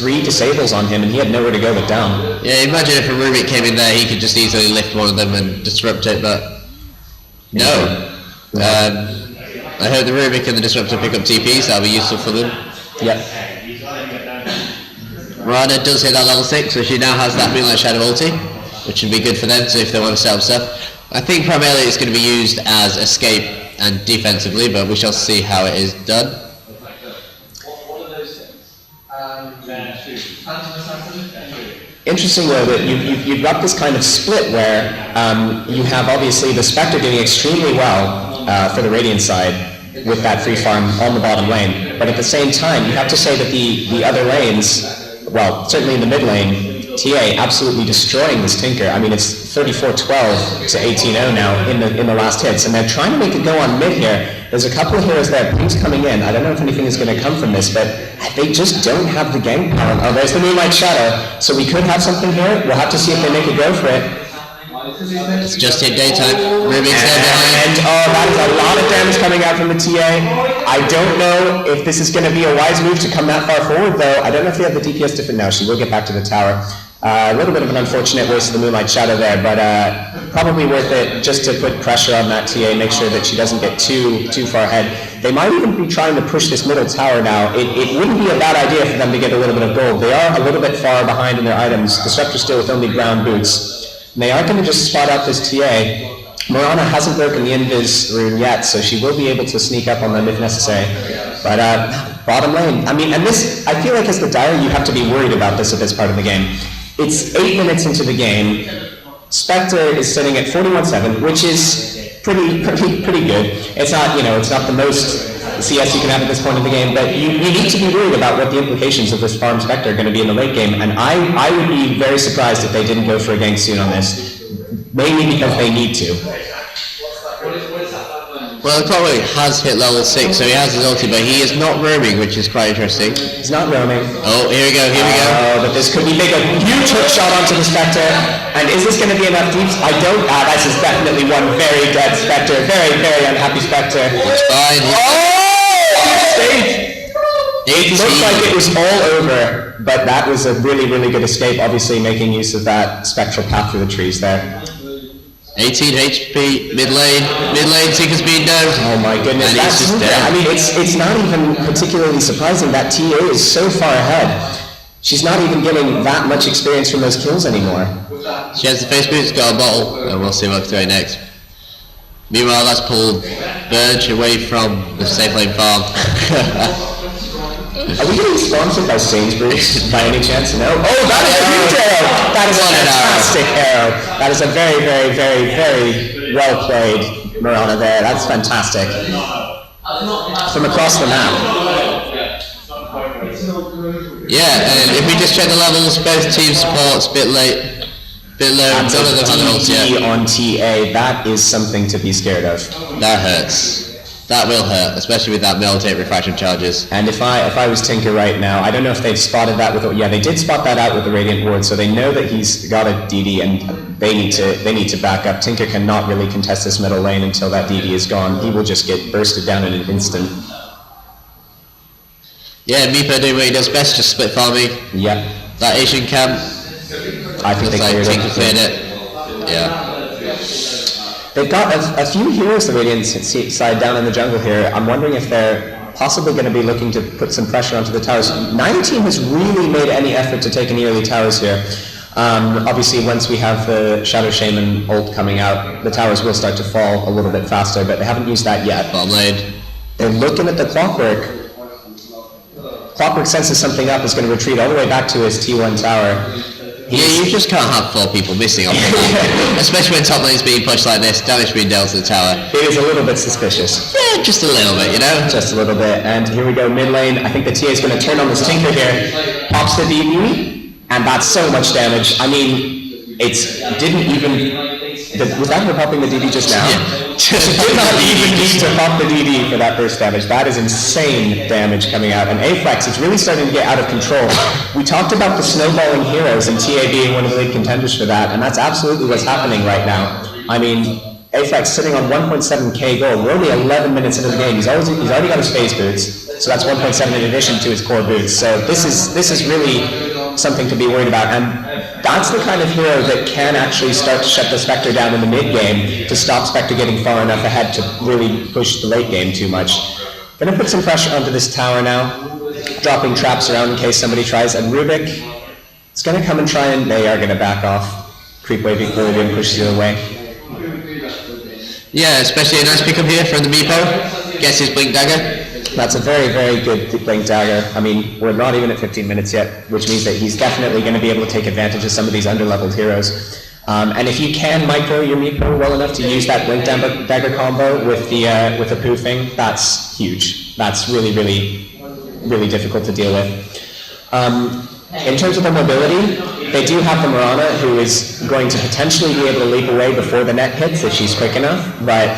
3 disables on him, and he had nowhere to go but down. Yeah, imagine if a Rubik came in there, he could just easily lift one of them and disrupt it, but no. I hope the Rubik and the Disruptor pick up TPs, that'll be useful for them. Yep. Rana does hit that level 6, so she now has that Moonlight Shadow ulti, which would be good for them if they want to set up stuff. I think primarily it's going to be used as escape and defensively, but we shall see how it is done. Interesting though that you've got this kind of split where you have obviously the Spectre doing extremely well for the Radiant side with that free farm on the bottom lane, but at the same time you have to say that the other lanes, well certainly in the mid lane, TA absolutely destroying this Tinker. I mean it's 34-12 to 18-0 now in the last hits, and they're trying to make it go on mid here. There's a couple of heroes there, Pink's coming in. I don't know if anything is going to come from this, but they just don't have the gank power. Oh, there's the Moonlight Shadow, so we could have something here. We'll have to see if they make a go for it. It's just hit daytime. Rubik's there behind. And oh, that is a lot of damage coming out from the TA. I don't know if this is going to be a wise move to come that far forward, though. I don't know if they have the DPS different now. She will get back to the tower. A little bit of an unfortunate waste of the Moonlight Shadow there, but probably worth it just to put pressure on that TA, make sure that she doesn't get too far ahead. They might even be trying to push this middle tower now. It wouldn't be a bad idea for them to get a little bit of gold. They are a little bit far behind in their items. Disruptor still with only ground boots. And they are going to just spot out this TA. Morana hasn't broken the invis rune yet, so she will be able to sneak up on them if necessary. But bottom lane, I mean, and this, I feel like as the Dire, you have to be worried about this at this part of the game. It's 8 minutes into the game. Spectre is sitting at 41-7, which is pretty good. It's not, it's not the most CS you can have at this point in the game, but you need to be worried about what the implications of this farm Spectre are going to be in the late game, and I would be very surprised if they didn't go for a gank soon on this, mainly because they need to. Well, the Clockwork has hit level 6, so he has his ulti, but he is not roaming, which is quite interesting. He's not roaming. Oh, here we go. Oh, but this could be big. A huge hook shot onto the Spectre. And is this going to be enough deeps? I don't. This is definitely one very dead Spectre. Very, very unhappy Spectre. It's fine. Mistake! It looked like it was all over, but that was a really, really good escape, obviously making use of that spectral path through the trees there. 18 HP, mid lane, Tinker's being down. Oh my goodness, and that's just dead. I mean, it's not even particularly surprising that TA is so far ahead. She's not even getting that much experience from those kills anymore. She has the face boots, got a bottle, and we'll see what's doing next. Meanwhile, that's pulled Burge away from the safe lane farm. Are we getting sponsored by Sainsbury's by any chance? No? Oh, that is a huge arrow! That is a fantastic arrow. That is a very, very, very, very well played Morana there. That's fantastic. From across the map. Yeah, and if we just check the levels, both team supports, bit late, bit low, none of them have an ult yet. on TA, that is something to be scared of. That hurts. That will hurt, especially with that militate refraction charges. And if I was Tinker right now, I don't know if they've spotted that with, yeah, they did spot that out with the Radiant Ward, so they know that he's got a DD and they need to back up. Tinker cannot really contest this middle lane until that DD is gone. He will just get bursted down in an instant. Yeah, Meepo doing what he does best, just split farming. Yep. That Asian camp, I think they Tinker cleared it. Yeah. They've got a few heroes, the Radiant side, down in the jungle here. I'm wondering if they're possibly going to be looking to put some pressure onto the towers. Neither team has really made any effort to take any early towers here. Obviously, once we have the Shadow Shaman ult coming out, the towers will start to fall a little bit faster, but they haven't used that yet. Bottom lane. They're looking at the Clockwork. Clockwork senses something up, is going to retreat all the way back to his T1 tower. Yeah, you just can't have 4 people missing off the map, especially when top lane's being pushed like this, damage being dealt to the tower. It is a little bit suspicious. Yeah, just a little bit, Just a little bit. And here we go, mid lane. I think the TA is going to turn on this Tinker here. Pops the DB, and that's so much damage. I mean, it didn't even... Was that her popping the DD just now? Yeah. She did not even need to pop the DD for that burst damage. That is insane damage coming out. And Aflex is really starting to get out of control. We talked about the snowballing heroes and TA being one of the lead contenders for that, and that's absolutely what's happening right now. I mean, Aflex sitting on 1.7k gold. We're only 11 minutes into the game. He's already got his phase boots. So that's 1.7 in addition to his core boots. So this is really something to be worried about. And that's the kind of hero that can actually start to shut the Spectre down in the mid game to stop Spectre getting far enough ahead to really push the late game too much. Gonna put some pressure onto this tower now, dropping traps around in case somebody tries, and Rubik is gonna come and try, and they are gonna back off. Creep wave equilibrium pushes it away. Yeah, especially a nice pickup here from the Meepo. Gets his Blink Dagger. That's a very, very good Blink Dagger. I mean, we're not even at 15 minutes yet, which means that he's definitely going to be able to take advantage of some of these under-leveled heroes. And if you can micro your Meepo well enough to use that Blink Dagger combo with the poofing, that's huge. That's really, really, really difficult to deal with. In terms of the mobility, they do have the Mirana, who is going to potentially be able to leap away before the net hits if she's quick enough. But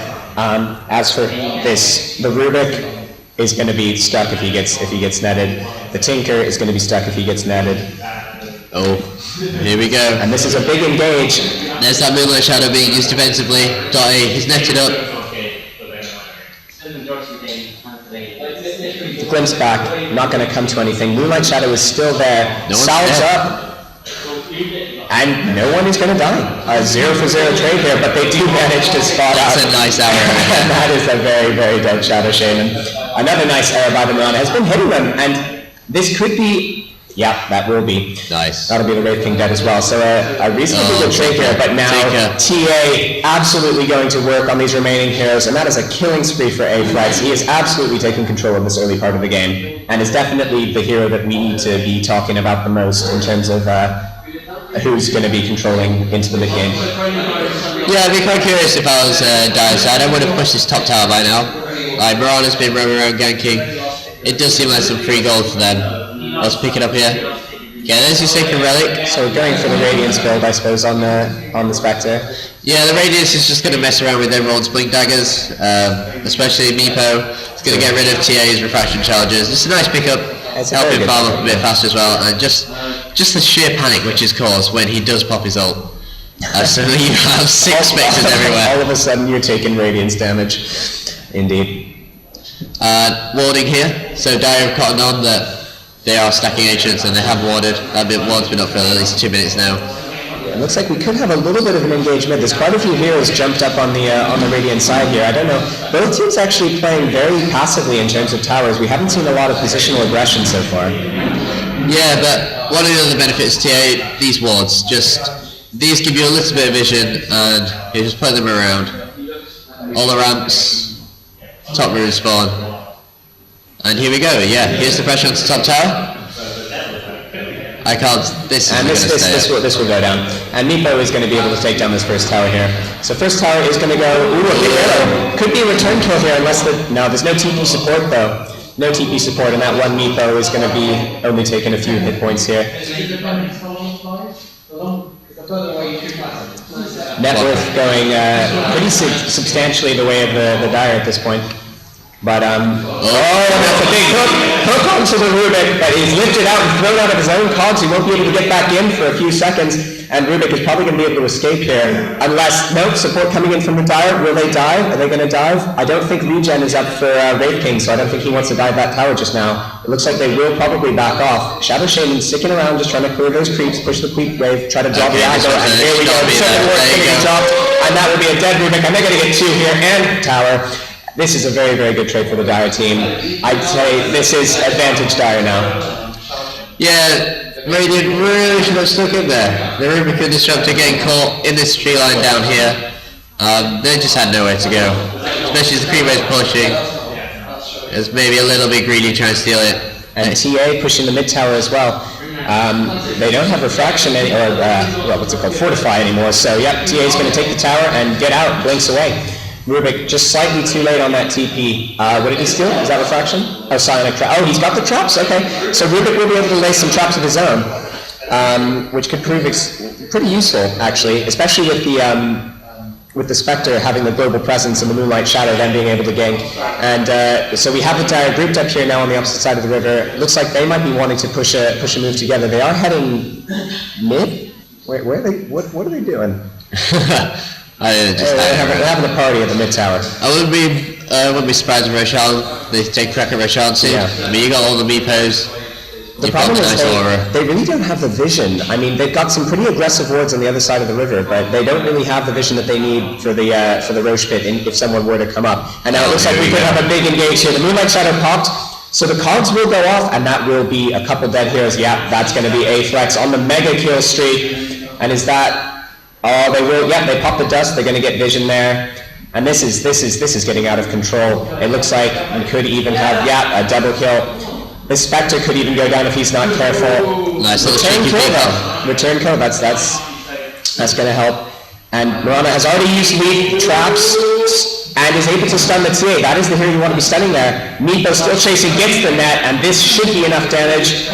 as for this, the Rubik is going to be stuck if he gets netted. The Tinker is going to be stuck if he gets netted. Oh, here we go. And this is a big engage. There's that Moonlight Shadow being used defensively. DOTA is netted up. The Glimpse back, not going to come to anything. Moonlight Shadow is still there. Salves up. And no one is going to die. 0 for 0 trade here, but they do manage to spot out. That's a nice arrow. And that is a very, very dead Shadow Shaman. Another nice arrow by the Mirana has been hitting them, and this could be, yeah, that will be. Nice. That'll be the Wraith King dead as well. So a reasonably good trade here, but now TA absolutely going to work on these remaining heroes, and that is a killing spree for A-Flex. He is absolutely taking control of this early part of the game, and is definitely the hero that we need to be talking about the most in terms of who's going to be controlling into the mid game. Yeah, I'd be quite curious if I was Dire's side. I would have pushed this top tower by now. Like, Mirana's been roaming around ganking. It does seem like some free gold for them. Let's pick it up here. Yeah, there's your second relic. So we're going for the Radiance build, I suppose, on the Spectre. Yeah, the Radiance is just going to mess around with everyone's Blink Daggers, especially Meepo. It's going to get rid of TA's refraction charges. It's a nice pickup. Help him farm up a bit faster as well, and just the sheer panic which is caused when he does pop his ult. So you have 6 Spectres everywhere. All of a sudden you're taking Radiance damage. Indeed. Warding here. So Dire have cottoned on that they are stacking agents and they have warded. That ward's been up for at least 2 minutes now. It looks like we could have a little bit of an engagement. There's quite a few heroes jumped up on the Radiant side here. I don't know. Both teams actually playing very passively in terms of towers. We haven't seen a lot of positional aggression so far. Yeah, but one of the other benefits of TA, these wards, these give you a little bit of vision and you just play them around. All the ramps, top rune spawn. And here we go, yeah, here's the pressure onto top tower. I can't, this will go down. And Meepo is going to be able to take down this first tower here. So first tower is going to go, ooh, a big arrow. Could be a return kill here unless no, there's no TP support though. No TP support, and that one Meepo is going to be only taking a few hit points here. Net worth going pretty substantially the way of the Dire at this point. But, that's a big hook onto the Rubik, but he's lifted out and thrown out of his own cogs. He won't be able to get back in for a few seconds, and Rubik is probably going to be able to escape here. Unless, nope, support coming in from the Dire. Will they dive? Are they going to dive? I don't think Regen is up for Wraith King, so I don't think he wants to dive that tower just now. It looks like they will probably back off. Shadow Shaman sticking around, just trying to clear those creeps, push the creep wave, try to drop the aggro, and here we go. The second ward's going to be dropped, and that will be a dead Rubik, and they're going to get 2 here, and tower. This is a very, very good trade for the Dire team. I'd say this is advantage Dire now. Yeah, Radiant really should have stuck in there. The Rubicon disruptor getting caught in this tree line down here. They just had nowhere to go. Especially as the creep wave's pushing. It's maybe a little bit greedy trying to steal it. And TA pushing the mid tower as well. They don't have refraction fortify anymore. So yep, TA's going to take the tower and get out, blinks away. Rubik just slightly too late on that TP. What did he steal? Is that refraction? Oh, psionic trap. Oh, he's got the traps. Okay, so Rubik will be able to lay some traps of his own, which could prove pretty useful actually, especially with the Spectre having the global presence and the Moonlight Shadow then being able to gank. And so we have the Dire grouped up here now on the opposite side of the river. It looks like they might be wanting to push a move together. They are heading mid. Where are they? What are they doing? I just They're having a party at the mid tower. I wouldn't be surprised if Roshan, they take crack at Roshan soon. Yeah. I mean, you got all the Meepos. The problem is they really don't have the vision. I mean, they've got some pretty aggressive wards on the other side of the river, but they don't really have the vision that they need for the Roche pit if someone were to come up. And now it looks like we could have a big engage here. The Moonlight Shadow popped, so the CUDGS will go off, and that will be a couple dead heroes. Yeah, that's going to be a flex on the mega kill streak. And is that? Oh, they will. Yeah, they pop the dust. They're going to get vision there. And this is getting out of control. It looks like we could even have a double kill. This Spectre could even go down if he's not careful. Nice little Return cheeky kill pick though. Return kill, that's going to help. And Mirana has already used lead traps and is able to stun the TA. That is the hero you want to be stunning there. Meepo still chasing, gets the net, and this should be enough damage.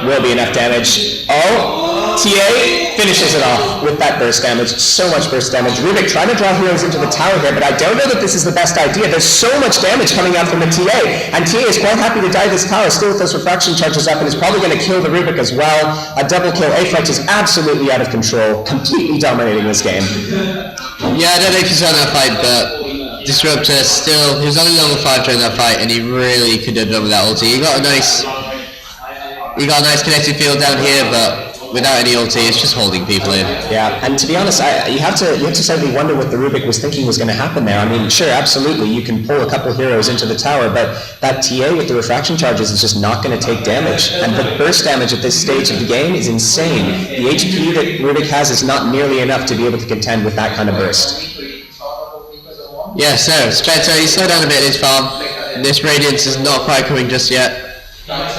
Will be enough damage. Oh, TA finishes it off with that burst damage. So much burst damage. Rubik trying to draw heroes into the tower here, but I don't know that this is the best idea. There's so much damage coming out from the TA, and TA is quite happy to die this tower, still with those refraction charges up, and is probably going to kill the Rubik as well. A double kill. A-Flex is absolutely out of control, completely dominating this game. Yeah, I don't know if you saw that fight, but Disruptor still, he was only level 5 during that fight, and he really could have done with that ulti. He got a nice connected field down here, but without any ulti, it's just holding people in. Yeah, and to be honest, you have to certainly wonder what the Rubik was thinking was going to happen there. I mean, sure, absolutely, you can pull a couple heroes into the tower, but that TA with the refraction charges is just not going to take damage. And the burst damage at this stage of the game is insane. The HP that Rubik has is not nearly enough to be able to contend with that kind of burst. Yeah, so, Spectre, you slow down a bit this farm. This Radiance is not quite coming just yet,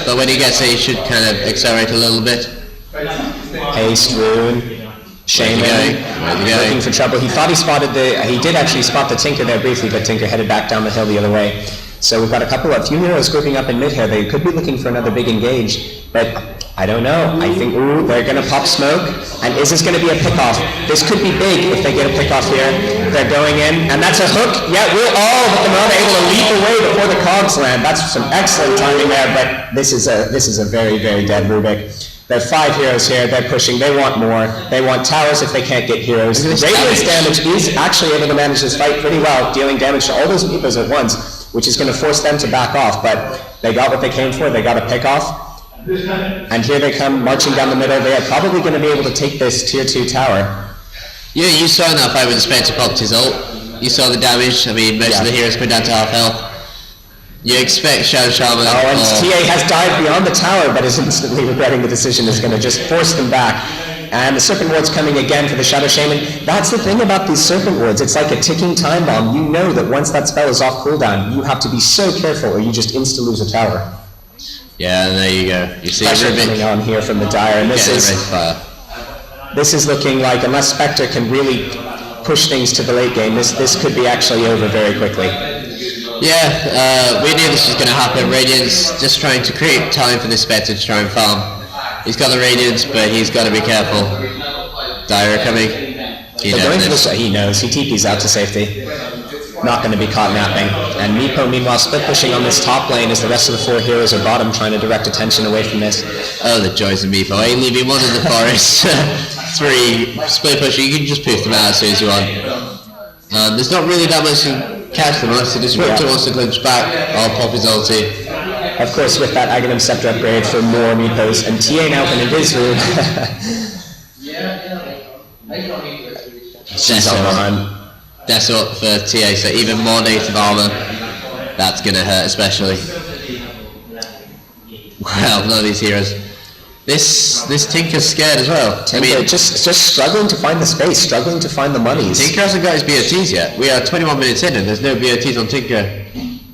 but when he gets it, he should kind of accelerate a little bit. Haste, Rune, Shaman, looking for trouble. He thought he did actually spot the Tinker there briefly, but Tinker headed back down the hill the other way. So we've got a few heroes grouping up in mid here. They could be looking for another big engage, but I don't know. I think, they're going to pop smoke, and is this going to be a pick-off? This could be big if they get a pick-off here. They're going in, and that's a hook. Yeah, but the Mirana able to leap away before the CUDGS land. That's some excellent timing there, but this is a very, very dead Rubik. There are 5 heroes here, they're pushing, they want more. They want towers if they can't get heroes. Radiance damage is actually able to manage this fight pretty well, dealing damage to all those Meepos at once, which is going to force them to back off, but they got what they came for, they got a pick off. And here they come marching down the middle. They are probably going to be able to take this tier 2 tower. Yeah, you saw in that fight when Spectre popped his ult. You saw the damage. I mean, most of the heroes put down to half health. You expect Shadow Shaman. Oh, and TA has died beyond the tower, but is instantly regretting the decision. Is going to just force them back. And the Serpent Ward's coming again for the Shadow Shaman. That's the thing about these Serpent Wards. It's like a ticking time bomb. You know that once that spell is off cooldown, you have to be so careful or you just insta-lose a tower. Yeah, and there you go. You see pressure coming on here from the Dire, and this is looking like, unless Spectre can really push things to the late game, this could be actually over very quickly. Yeah, we knew this was going to happen. Radiance just trying to create time for this Spectre to try and farm. He's got the Radiance, but he's got to be careful. Dire coming. He knows. He TP's out to safety. Not going to be caught napping. And Meepo, meanwhile, split pushing on this top lane as the rest of the 4 heroes are bottom, trying to direct attention away from this. Oh, the joys of Meepo. Hey, leaving 1 in the forest. 3 split pushing. You can just poof them out as soon as you want. There's not really that much to catch them unless the Disruptor wants to glitch back. I'll pop his ulti. Of course, with that Aghanim Scepter upgrade for more Meepos, and TA now in his room. She's on the run. Desolate for TA, so even more native armor. That's gonna hurt, especially. Well, none of these heroes. This Tinker's scared as well. Tinker just struggling to find the space, struggling to find the monies. Tinker hasn't got his BOTs yet. We are 21 minutes in and there's no BOTs on Tinker.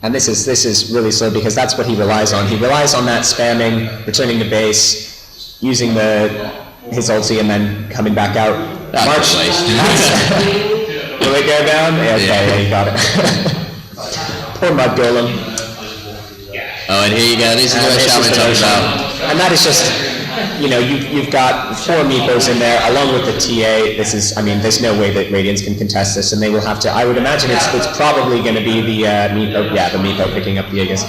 And this is really slow because that's what he relies on. He relies on that spamming, returning to base, using his ulti, and then coming back out. March. Will it go down? Yeah, you got it. Poor Mud Golem. Oh, and here you go. This is what Shaman talks about. And that is just, you've got 4 Meepos in there, along with the TA. There's no way that Radiance can contest this, and they will have to, I would imagine it's probably going to be the Meepo, the Meepo picking up the Aegis.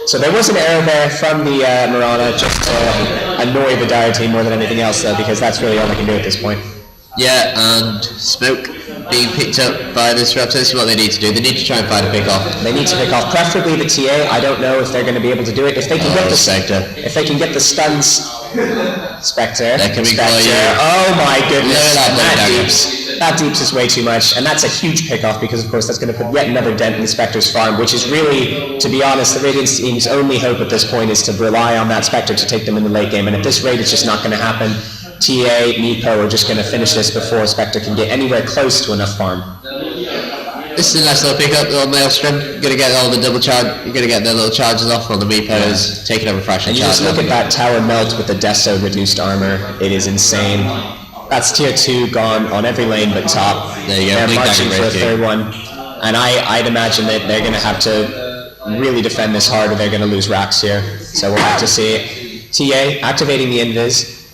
So there was an error there from the Mirana, just to annoy the Dire team more than anything else, though, because that's really all they can do at this point. Yeah, and smoke. being picked up by the Disruptor. This is what they need to do. They need to try and find a pick off. They need to pick off, preferably the TA. I don't know if they're going to be able to do it. If they can get the Spectre. If they can get the stuns, Spectre. They're coming Spectre. for you. Oh my goodness! That That deeps is way too much, and that's a huge pick off because of course that's going to put yet another dent in the Spectre's farm, which is really, to be honest, the Radiance team's only hope at this point is to rely on that Spectre to take them in the late game, and at this rate it's just not going to happen. TA, Meepo are just going to finish this before Spectre can get anywhere close to enough farm. This is a nice little pickup on Maelstrom. You're going to get all the double charge. You're going to get their little charges off on the Meepos, taking over fraction. And you just look at that tower melt with the Deso reduced armor. It is insane. That's tier 2 gone on every lane but top. There you go. They're marching for a third one. And I'd imagine that they're going to have to really defend this hard or they're going to lose racks here. So we'll have to see. TA activating the invis.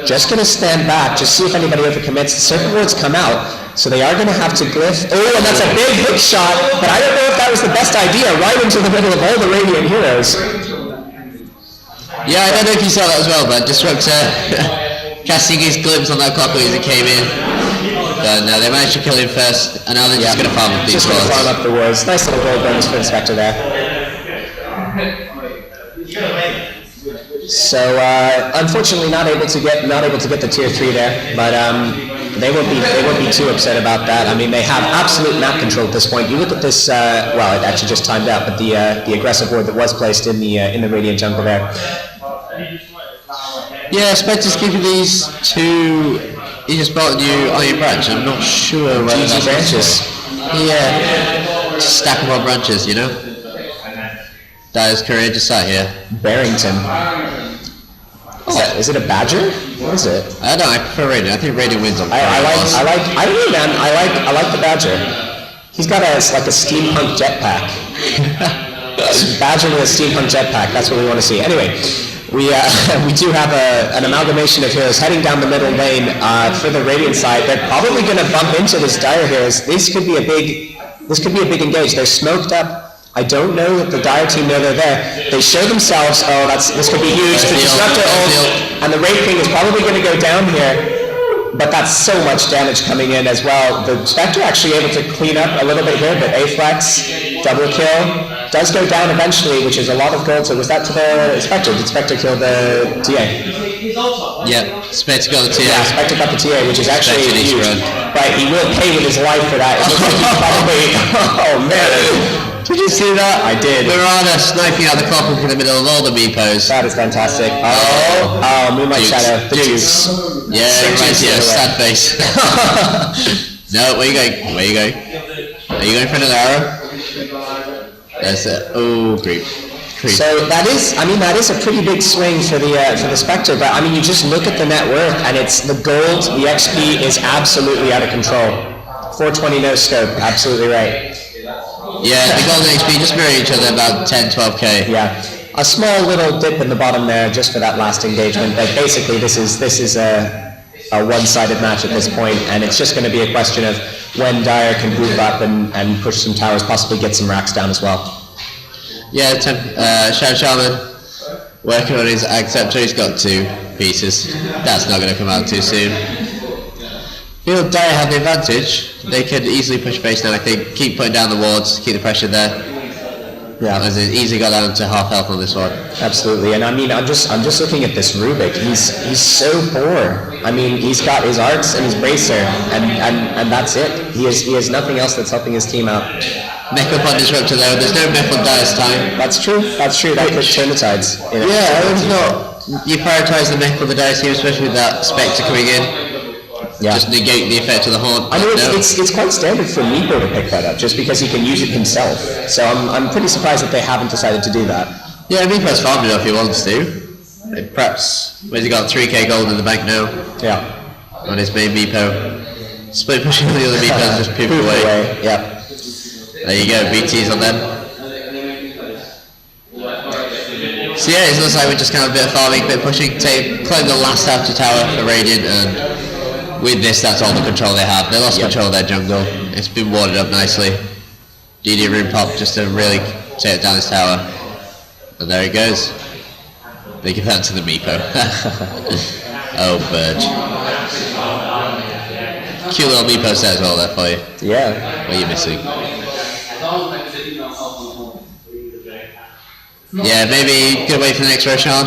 Just going to stand back, just see if anybody overcommits. The circuit wards come out, so they are going to have to glyph. Oh, and that's a big hook shot, but I don't know if that was the best idea, right into the middle of all the Radiant heroes. Yeah, I don't know if you saw that as well, but Disruptor casting his glimpse on that clockwork as it came in. But no, they managed to kill him first, and now they're just going to farm up these wards. Just going to farm up the wards. Nice little gold bonus for the Spectre there. So unfortunately, not able to get the tier 3 there, but they won't be too upset about that. I mean, they have absolute map control at this point. You look at this. Well, it actually just timed out, but the aggressive ward that was placed in the Radiant jungle there. Yeah, Spectre's keeping these two. He just bought a new Iron Branch. I'm not sure whether that's branches. Yeah, just stack them on branches, you know. That is courageous sat here. Barrington. Is it a badger? What is it? I don't know. I prefer Radiant. I think Radiant wins on. I don't know, man. I like the badger. He's got a steampunk jetpack. Badger with a steampunk jetpack. That's what we want to see. Anyway, we do have an amalgamation of heroes heading down the middle lane for the Radiant side. They're probably going to bump into this Dire heroes. This could be a big engage. They're smoked up. I don't know that the Dire team know they're there. They show themselves. Oh, this could be huge. The Disruptor ult, and the Wraith King is probably going to go down here. But that's so much damage coming in as well. The Spectre actually able to clean up a little bit here, but A-Flex, double kill, does go down eventually, which is a lot of gold. So was that to the Spectre? Did Spectre kill the TA? Yeah, Spectre got the TA. Yeah, Spectre got the TA, which is actually huge. Right, he will pay with his life for that. It looks like he's probably... Oh, man. Did you see that? I did. Mirana sniping out the clockwork in the middle of all the Meepos. That is fantastic. Oh, Moonlight Shadow. The Dukes. Yeah, right here, sad face. No, where you going? Where you going? Are you going for another arrow? That's it. Oh, creep. So that is a pretty big swing for the Spectre, but I mean, you just look at the net worth, and it's the gold, the XP is absolutely out of control. 420 no scope, absolutely right. Yeah, the gold and XP just mirror each other about 10, 12k. Yeah, a small little dip in the bottom there just for that last engagement, but basically this is a one-sided match at this point, and it's just going to be a question of when Dire can group up and push some towers, possibly get some racks down as well. Yeah, Shadow Shaman working on his Acceptor. He's got 2 pieces. That's not going to come out too soon. Feel Dire have the advantage. They could easily push base now, I think. Keep putting down the wards, keep the pressure there. Yeah, as it easily got down to half health on this one. Absolutely, and I mean, I'm just looking at this Rubik. He's so poor. I mean, he's got his arts and his bracer, and that's it. He has nothing else that's helping his team out. Mech up on Disruptor though. There's no mech on Dire's time. That's true. That could turn the tides. Yeah, it's not. You prioritise the mech on the Dire team, especially with that Spectre coming in. Yeah. Just negate the effect of the haunt. I know it's quite standard for Meepo to pick that up, just because he can use it himself. So I'm pretty surprised that they haven't decided to do that. Yeah, Meepo's farmed enough if he wants to. Perhaps, where's he got 3k gold in the bank now? Yeah. On his main Meepo. Split pushing the other Meepos, just poof away. Yeah. There you go, BT's on them. So yeah, it looks like we're just kind of a bit of farming, a bit of pushing, claim the last outer tower for Radiant, and with this, that's all the control they have. They lost control of their jungle. It's been warded up nicely. DD Rune Pop just to really take down this tower. And there he goes. They give that to the Meepo. Oh, Burge. cute little meepo set as well there for you. Yeah. What are you missing? Yeah, maybe could wait for the next Roshan.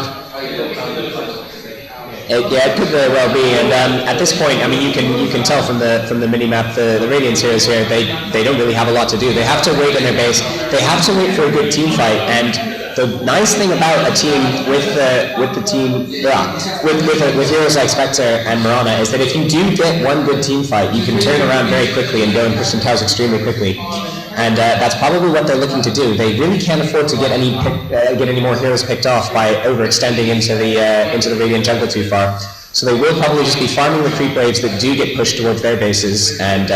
Yeah, it could very well be, and at this point, I mean, you can tell from the mini map, the Radiance heroes here, they don't really have a lot to do. They have to wait in their base. They have to wait for a good team fight, and the nice thing about a team with heroes like Spectre and Mirana is that if you do get one good team fight, you can turn around very quickly and go and push some towers extremely quickly. And that's probably what they're looking to do. They really can't afford to get any more heroes picked off by overextending into the Radiant jungle too far. So they will probably just be farming the creep waves that do get pushed towards their bases. And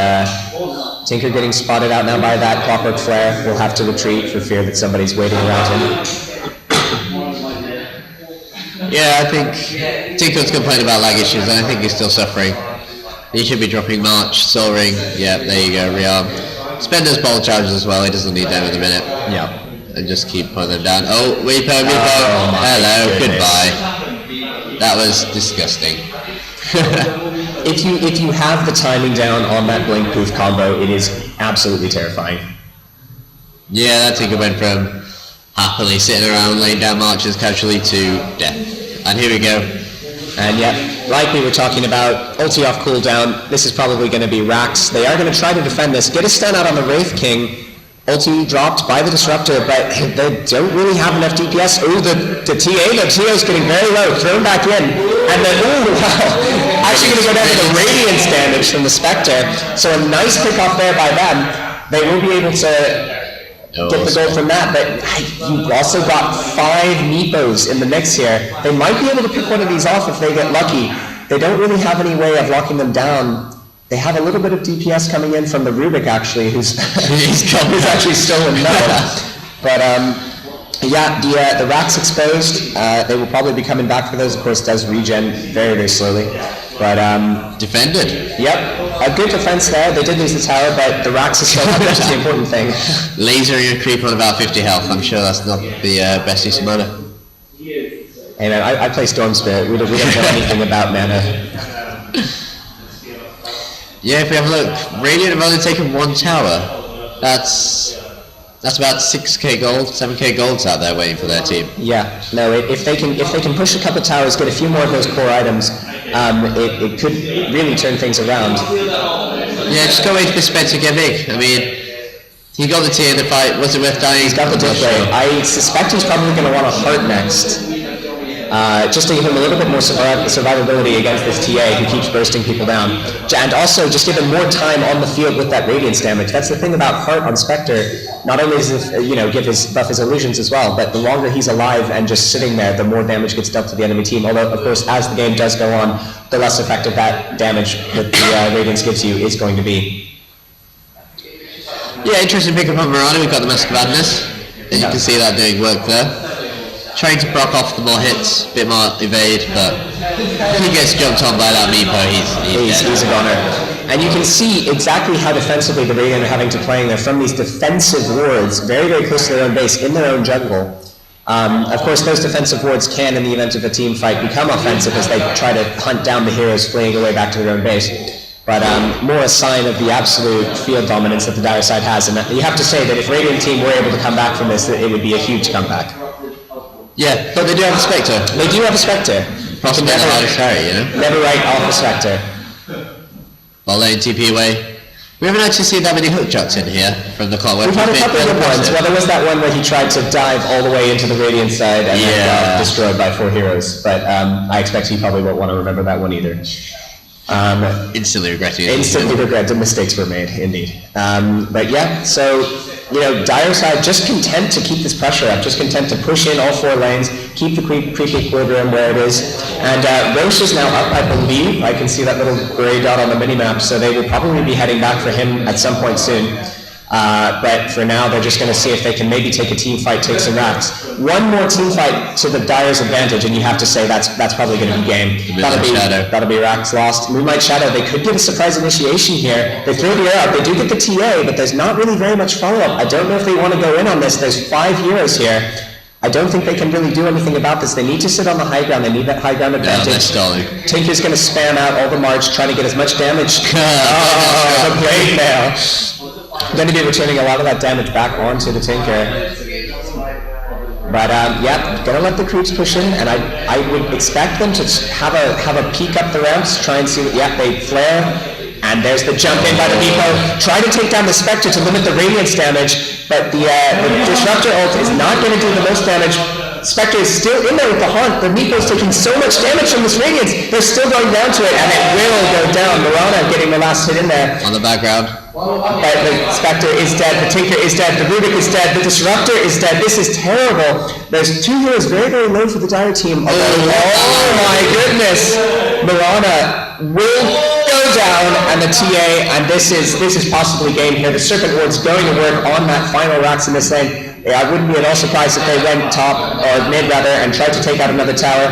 Tinker getting spotted out now by that Clockwork Flare will have to retreat for fear that somebody's waiting around him. Yeah, I think Tinker's complaining about lag issues, and I think he's still suffering. He should be dropping March, Soul Ring. Yeah, there you go, rearm. Spender's ball charges as well, he doesn't need them in a minute. Yeah. And just keep putting them down. Oh, Meepo. Hello, goodbye. That was disgusting. If you have the timing down on that Blink Poof combo, it is absolutely terrifying. Yeah, that Tinker went from happily sitting around laying down marches casually to death. And here we go. And yeah, like we were talking about, ulti off cooldown, this is probably going to be Rax. They are going to try to defend this, get a stun out on the Wraith King. Ulti dropped by the Disruptor, but they don't really have enough DPS. Ooh, the TA's getting very low, thrown back in. And then, ooh, wow, actually going to go down to the Radiance damage from the Spectre. So a nice pick off there by them. They will be able to get the gold from that, but you also got 5 Meepos in the mix here. They might be able to pick one of these off if they get lucky. They don't really have any way of locking them down. They have a little bit of DPS coming in from the Rubik, actually, who's actually still in metal. But yeah, the Rax exposed. They will probably be coming back for those. Of course, does regen very, very slowly. But defended. Yep, a good defense there. They did lose the tower, but the Rax is still up, which is the important thing. Lasering a creep on about 50 health. I'm sure that's not the best use of mana. Hey man, I play Storm Spirit. We don't know anything about mana. Yeah, if we have a look, Radiant have only taken 1 tower. That's about 6k gold, 7k golds out there waiting for their team. Yeah, no, if they can push a couple of towers, get a few more of those core items, it could really turn things around. Yeah, just go wait for Spencer to get big. I mean, he got the T in the fight. Was it worth dying? He's got the diff rate. I suspect he's probably going to want to heart next. Just to give him a little bit more survivability against this TA who keeps bursting people down. And also just give him more time on the field with that Radiance damage. That's the thing about Heart on Spectre. Not only does it buff his illusions as well, but the longer he's alive and just sitting there, the more damage gets dealt to the enemy team. Although, of course, as the game does go on, the less effective that damage that the Radiance gives you is going to be. Yeah, interesting pick up on Mirana. We've got the Mask of Madness. And you can see that doing work there. Trying to block off the more hits, a bit more evade, but if he gets jumped on by that Meepo, he's a goner. And you can see exactly how defensively the Radiant are having to play there from these defensive wards, very, very close to their own base, in their own jungle. Of course, those defensive wards can, in the event of a team fight, become offensive as they try to hunt down the heroes fleeing away back to their own base. But more a sign of the absolute field dominance that the Dire side has. And you have to say that if Radiant team were able to come back from this, it would be a huge comeback. Yeah, but they do have a Spectre. They do have a Spectre. Possibly the hardest carry, you know? Never write off a Spectre. While letting TP away. We haven't actually seen that many hook shots in here from the Clockwork. We've had a couple of good ones. Well, there was that one where he tried to dive all the way into the Radiant side and then got destroyed by 4 heroes. But I expect he probably won't want to remember that one either. Instantly regretting it. Instantly regret. The mistakes were made, indeed. But yeah, so, Dire side just content to keep this pressure up, just content to push in all 4 lanes, keep the creep equilibrium where it is. And Roche is now up, I believe. I can see that little gray dot on the minimap, so they will probably be heading back for him at some point soon. But for now, they're just going to see if they can maybe take a team fight, take some racks. One more team fight to the Dire's advantage, and you have to say that's probably going to be game. That'll be racks lost. Moonlight Shadow, they could get a surprise initiation here. They throw the air out. They do get the TA, but there's not really very much follow-up. I don't know if they want to go in on this. There's 5 heroes here. I don't think they can really do anything about this. They need to sit on the high ground. They need that high ground No, they're advantage. stalling. Tinker's going to spam out all the March, trying to get as much damage. Oh, the blade mail. Going to be returning a lot of that damage back onto the Tinker. But yeah, gonna let the creeps push in, and I would expect them to have a peek up the ramps, try and see. Yeah, they flare, and there's the jump in by the Meepo. Try to take down the Spectre to limit the radiance damage, but the Disruptor ult is not going to do the most damage. Spectre is still in there with the Haunt. The Meepo's taking so much damage from this radiance. They're still going down to it, and it will go down. Mirana getting the last hit in there. On the background. But the Spectre is dead, the Tinker is dead, the Rubik is dead, the Disruptor is dead. This is terrible. There's 2 heroes very, very low for the Dire team. Oh my goodness! Mirana will go down, and the TA, and this is possibly game here. The Serpent Ward's going to work on that final Rax in this lane. Yeah, I wouldn't be at all surprised if they went top, or mid rather, and tried to take out another tower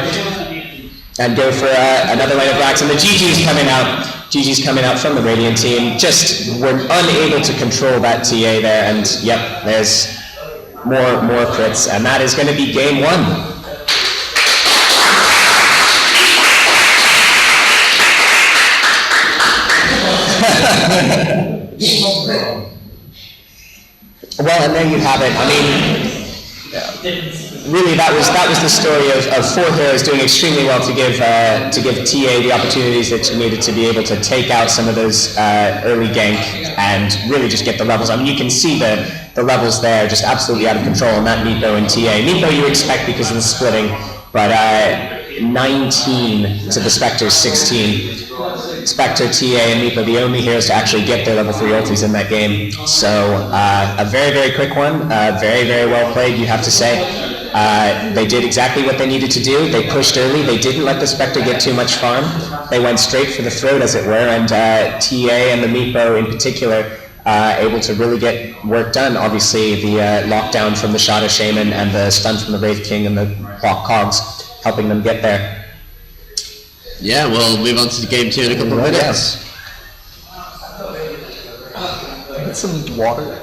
and go for another lane of Rax, and the GG's coming out. GG's coming out from the Radiant team. Just were unable to control that TA there, and yep, there's more crits, and that is going to be game 1. Well, and there you have it. I mean, really, that was the story of 4 heroes doing extremely well to give TA the opportunities that she needed to be able to take out some of those early gank and really just get the levels. I mean, you can see the levels there just absolutely out of control on that Meepo and TA. Meepo you expect because of the splitting, but 19 to the Spectre's 16. Spectre, TA, and Meepo, the only heroes to actually get their level 3 ultis in that game. So a very, very quick one, very, very well played, you have to say. They did exactly what they needed to do. They pushed early. They didn't let the Spectre get too much farm. They went straight for the throat, as it were, and TA and the Meepo in particular able to really get work done. Obviously, the lockdown from the Shadow Shaman and the stun from the Wraith King and the Clock Cogs helping them get there. Yeah, we'll move on to game 2 in a couple of minutes. Get some water.